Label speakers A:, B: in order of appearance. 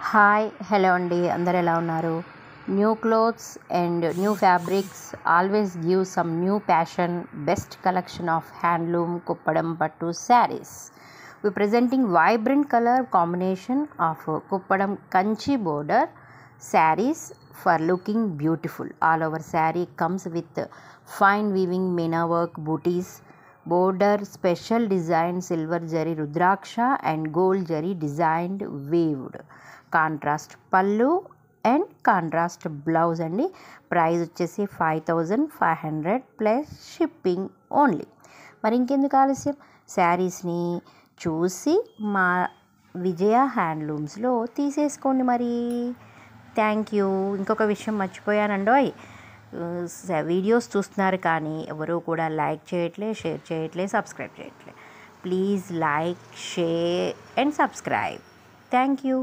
A: Hi hello అండి, అందరు ఎలా ఉన్నారు? New clothes and new fabrics always give some new passion. Best collection of handloom Kuppadam పట్టు saris. We presenting vibrant color combination of kuppadam kanchi border sarees for looking beautiful. All over saree comes with fine weaving meena work booties, border special design silver zari rudraksha and gold zari designed weaved, contrast పళ్ళు and contrast blouse అండి. Price వచ్చేసి 5500 plus shipping only. మరి ఇంకెందుకు ఆలస్యం, శారీస్ని చూసి మా విజయ హ్యాండ్లూమ్స్లో తీసేసుకోండి మరి. Thank you. ఇంకొక విషయం మర్చిపోయానండోయ్, వీడియోస్ చూస్తున్నారు కానీ ఎవరు కూడా లైక్ చేయట్లే, షేర్ చేయట్లే, సబ్స్క్రైబ్ చేయట్లే. Please like, share and subscribe. Thank you.